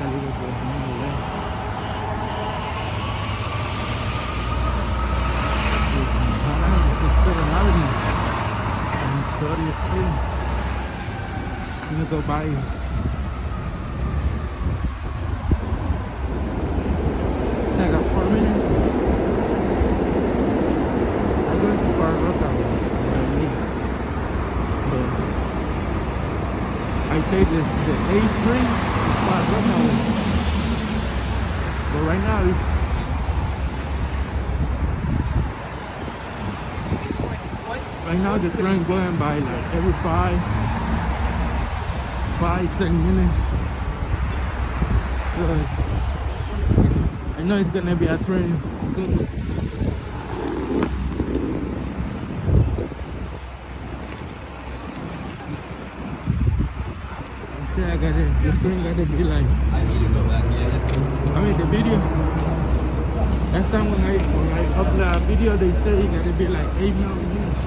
a little bit more left. And 30th Street. I'm gonna go by. I got 4 minutes. I'm going to Far Rockaway. I take the A train to Far Rockaway. But right now it's right now the train going by like every 10 minutes. So I know it's gonna be a train soon. I got it. The train gotta be like. I need to go back. Yeah. I mean the video. Last time when I upload a video, they say it gotta be like 8 minutes.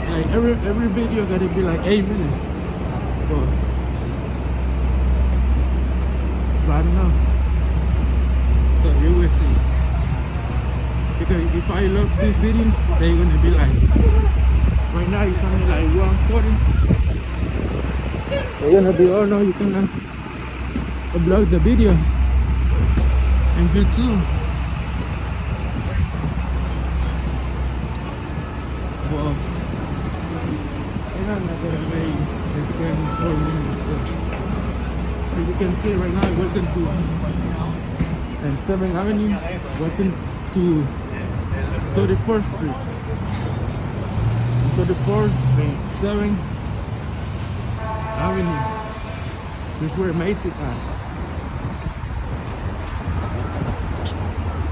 Like every video gotta be like 8 minutes. But I don't know. So you will see. Because if I look this video, they're gonna be like. Right now it's only like 140. They're gonna be, oh no, you cannot upload the video and YouTube. Well, I'm not gonna make the 24 minutes. So you can see right now, welcome to and 7th Avenue, welcome to 34th Street. 34th and 7th Avenue. This is where Macy's at.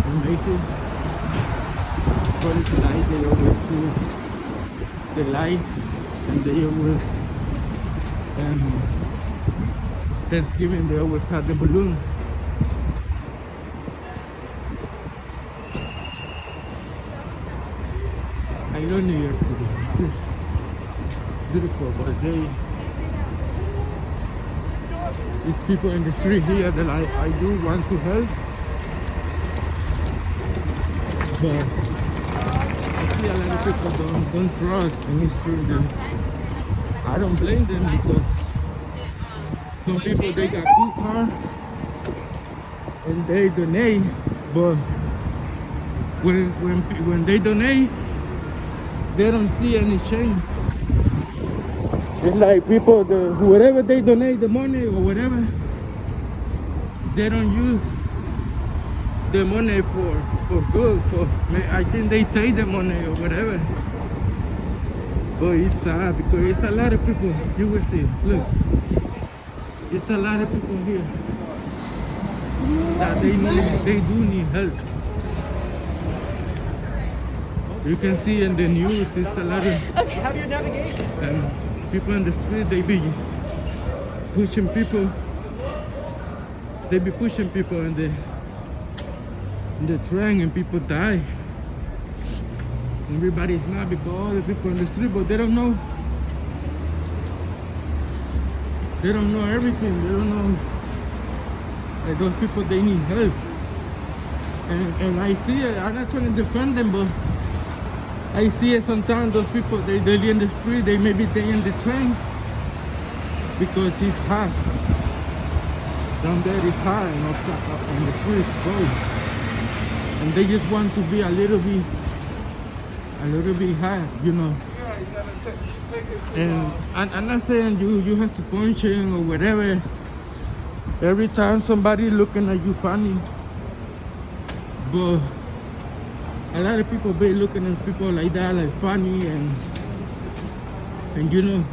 And Macy's, according to light, they always do the light, and they always, Thanksgiving, they always cut the balloons. I love New York City. It's beautiful, but these people in the street here that I do want to help, but I see a lot of people don't trust, and it's true that I don't blame them, because some people, they got good car and they donate, but when they donate, they don't see any change. It's like people, whatever they donate the money or whatever, they don't use the money for good. I think they take the money or whatever. But it's sad because it's a lot of people. You will see. Look, it's a lot of people here that they do need help. You can see in the news, it's a lot of. Okay, have your navigation. People in the street, they be pushing people. They be pushing people in the train, and people die. Everybody's mad because all the people in the street, but they don't know. They don't know everything. They don't know that those people, they need help. And I see it. I'm not trying to defend them, but I see it sometimes. Those people, they in the street, they maybe they in the train because it's hot. Down there it's hot, and outside on the street it's cold. And they just want to be a little bit hot, you know. And I'm not saying you have to punch him or whatever. Every time somebody looking at you funny, but a lot of people be looking at people like that, like funny, and you know,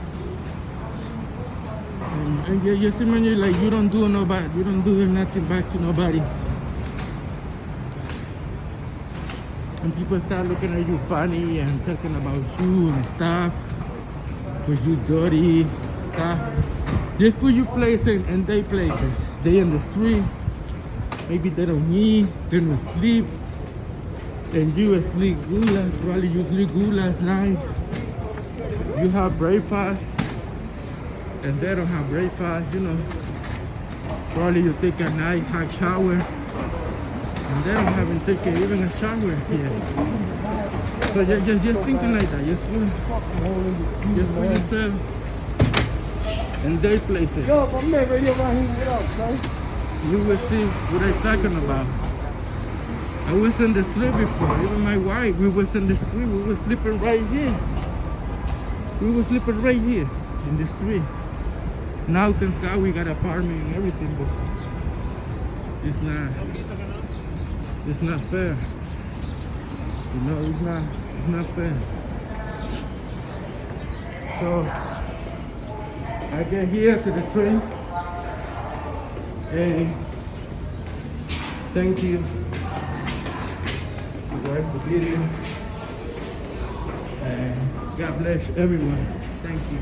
and you see, man, you like, you don't do nothing back to nobody, and people start looking at you funny and talking about you and stuff, because you dirty stuff. Just put you places and they places. They in the street. Maybe they don't eat, they don't sleep. And you sleep good, probably you sleep good last night. You have breakfast, and they don't have breakfast, you know. Probably you take a nice hot shower, and they don't haven't taken even a shower here. So just thinking like that, just put yourself in their places. Yo, I'm never here right here. What up, son? You will see what I'm talking about. I was in the street before, even my wife, we was in the street, we were sleeping right here. We were sleeping right here in the street. Now thank God we got an apartment and everything, but it's not fair. You know, it's not fair. So I get here to the train and thank you to watch the video, and God bless everyone. Thank you.